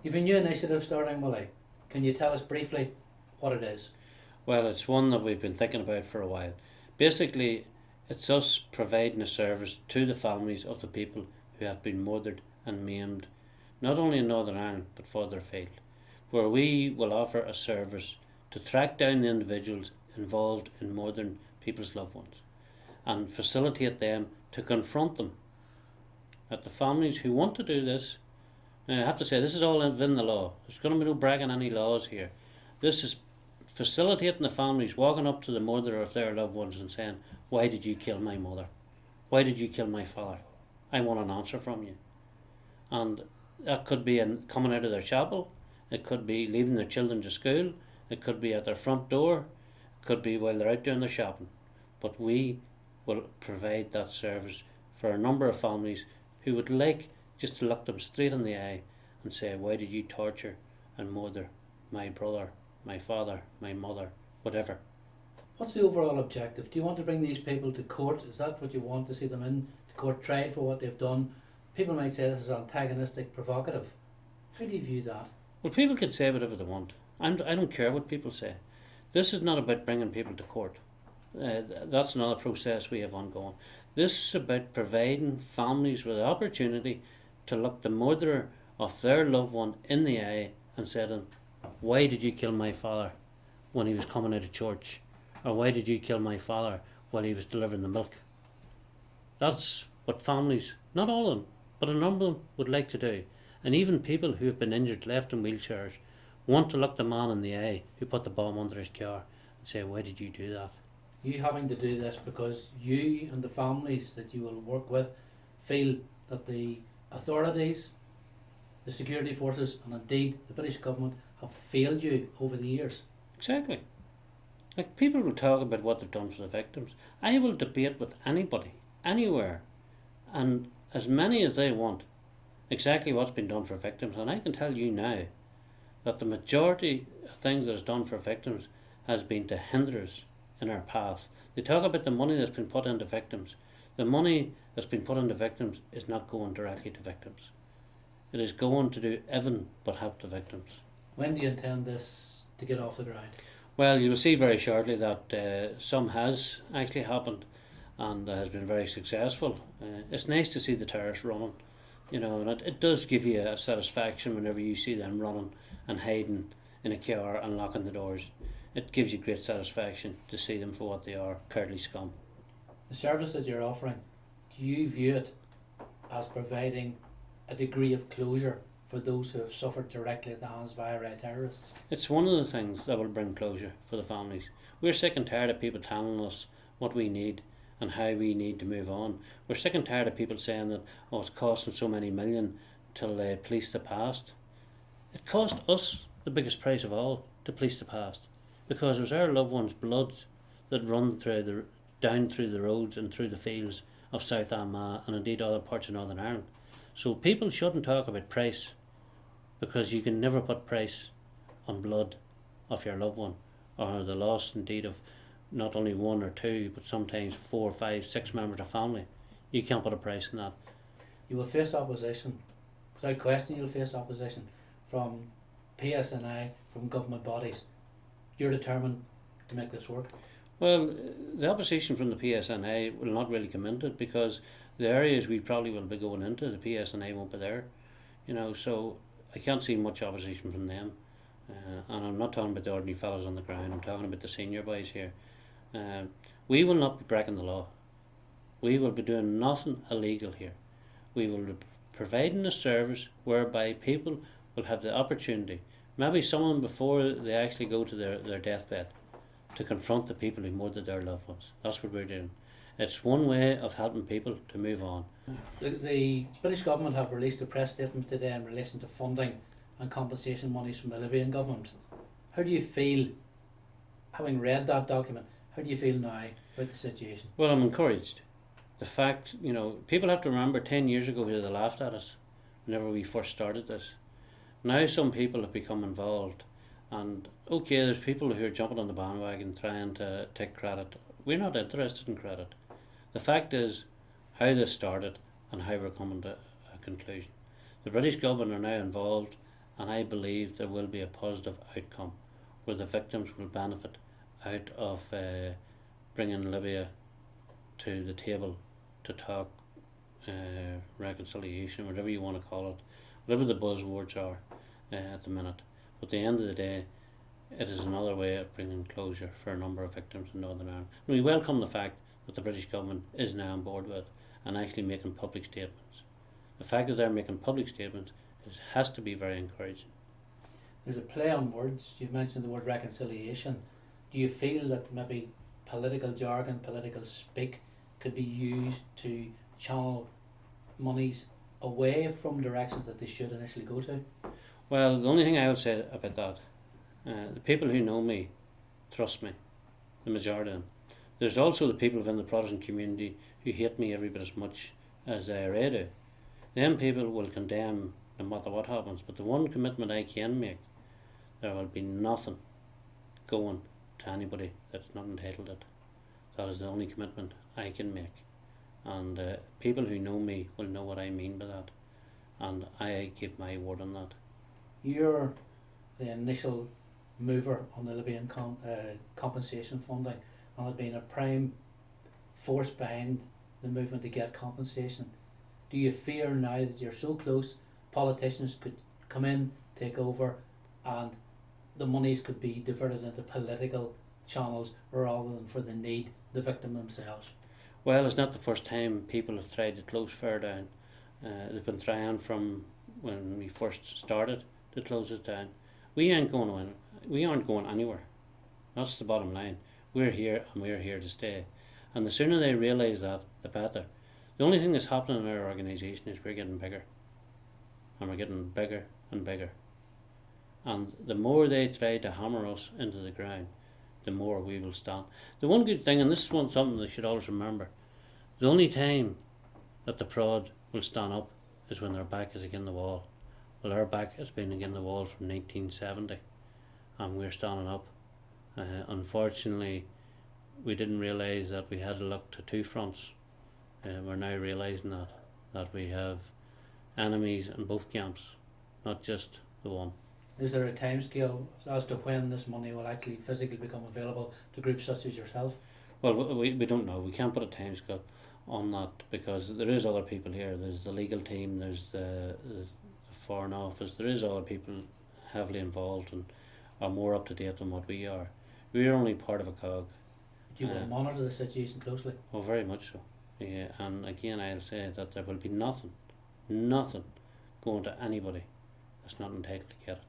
You've a new initiative starting, Willie. Can you tell us briefly what it is? Well, it's one that we've been thinking about for a while. Basically, it's us providing a service to the families of the people who have been murdered and maimed, not only in Northern Ireland but further afield, where we will offer a service to track down the individuals involved in murdering people's loved ones and facilitate them to confront them. That the families who want to do this, and I have to say, this is all within the law. There's going to be no bragging any laws here. This is facilitating the families walking up to the murderer of their loved ones and saying, why did you kill my mother? Why did you kill my father? I want an answer from you. And that could be coming out of their chapel, it could be leaving their children to school, it could be at their front door, it could be while they're out doing their shopping. But we will provide that service for a number of families who would like just to look them straight in the eye and say, why did you torture and murder my brother, my father, my mother, whatever. What's the overall objective? Do you want to bring these people to court? Is that what you want, to see them in to court, tried for what they've done? People might say this is antagonistic, provocative. How do you view that? Well, people can say whatever they want. I don't care what people say. This is not about bringing people to court. That's another process we have ongoing. This is about providing families with the opportunity to look the murderer of their loved one in the eye and say to them, why did you kill my father when he was coming out of church? Or why did you kill my father while he was delivering the milk? That's what families, not all of them, but a number of them would like to do. And even people who have been injured, left in wheelchairs, want to look the man in the eye who put the bomb under his car and say, why did you do that? You having to do this because you and the families that you will work with feel that the authorities, the security forces, and indeed the British government have failed you over the years. Exactly. Like, people will talk about what they've done for the victims. I will debate with anybody, anywhere, and as many as they want, exactly what's been done for victims. And I can tell you now that the majority of things that is done for victims has been to hinder us in our path. They talk about the money that's been put into victims. The money that's been put into victims is not going directly to victims. It is going to do everything but help the victims. When do you intend this to get off the ground? Well, you will see very shortly that some has actually happened and has been very successful. It's nice to see the terrorists running, and it does give you a satisfaction whenever you see them running and hiding in a car and locking the doors. It gives you great satisfaction to see them for what they are, cowardly scum. The service that you're offering, do you view it as providing a degree of closure for those who have suffered directly at the hands of IRA terrorists? It's one of the things that will bring closure for the families. We're sick and tired of people telling us what we need and how we need to move on. We're sick and tired of people saying that, it's costing so many million to police the past. It cost us the biggest price of all to police the past, because it was our loved ones' blood that run down through the roads and through the fields of South Armagh and indeed other parts of Northern Ireland. So people shouldn't talk about price, because you can never put price on blood of your loved one, or the loss indeed of not only one or two but sometimes 4, 5, 6 members of family. You can't put a price on that. You will face opposition. Without question you'll face opposition from PSNI, from government bodies. You're determined to make this work? Well, the opposition from the PSNI will not really come into it, because the areas we probably will be going into, the PSNI won't be there. So I can't see much opposition from them. And I'm not talking about the ordinary fellows on the ground, I'm talking about the senior boys here. We will not be breaking the law. We will be doing nothing illegal here. We will be providing a service whereby people will have the opportunity, maybe some of them before they actually go to their deathbed, to confront the people who murdered their loved ones. That's what we're doing. It's one way of helping people to move on. The British government have released a press statement today in relation to funding and compensation monies from the Libyan government. How do you feel, having read that document, how do you feel now about the situation? Well, I'm encouraged. The fact, people have to remember 10 years ago they laughed at us whenever we first started this. Now some people have become involved, and okay, there's people who are jumping on the bandwagon trying to take credit. We're not interested in credit. The fact is how this started and how we're coming to a conclusion. The British government are now involved, and I believe there will be a positive outcome where the victims will benefit out of bringing Libya to the table to talk reconciliation, whatever you want to call it, whatever the buzzwords are at the minute. But at the end of the day, it is another way of bringing closure for a number of victims in Northern Ireland. And we welcome the fact that the British government is now on board with and actually making public statements. The fact that they're making public statements has to be very encouraging. There's a play on words. You mentioned the word reconciliation. Do you feel that maybe political jargon, political speak could be used to channel monies away from directions that they should initially go to? Well, the only thing I would say about that, the people who know me trust me, the majority of them. There's also the people within the Protestant community who hate me every bit as much as the IRA do. Them people will condemn no matter what happens, but the one commitment I can make, there will be nothing going to anybody that's not entitled to it. That is the only commitment I can make. And people who know me will know what I mean by that. And I give my word on that. You're the initial mover on the Libyan compensation funding, and have been a prime force behind the movement to get compensation. Do you fear now that you're so close, politicians could come in, take over, and the monies could be diverted into political channels rather than for the need, the victim themselves? Well, it's not the first time people have tried to close fair down. They've been trying from when we first started to close it down. We aren't going anywhere. That's the bottom line. We're here and we're here to stay. And the sooner they realise that, the better. The only thing that's happening in our organisation is we're getting bigger. And we're getting bigger and bigger. And the more they try to hammer us into the ground, the more we will stand. The one good thing, and this is something they should always remember, the only time that the prod will stand up is when their back is against the wall. Well, our back has been against the wall from 1970, and we're standing up. Unfortunately, we didn't realise that we had to look to two fronts. We're now realising that we have enemies in both camps, not just the one. Is there a timescale as to when this money will actually physically become available to groups such as yourself? Well, we don't know. We can't put a timescale on that because there is other people here. There's the legal team, there's the Foreign Office, there is other people heavily involved and are more up to date than what we are. We're only part of a cog. Do you will monitor the situation closely? Oh, very much so. Yeah, and again I'll say that there will be nothing going to anybody that's not entitled to get it.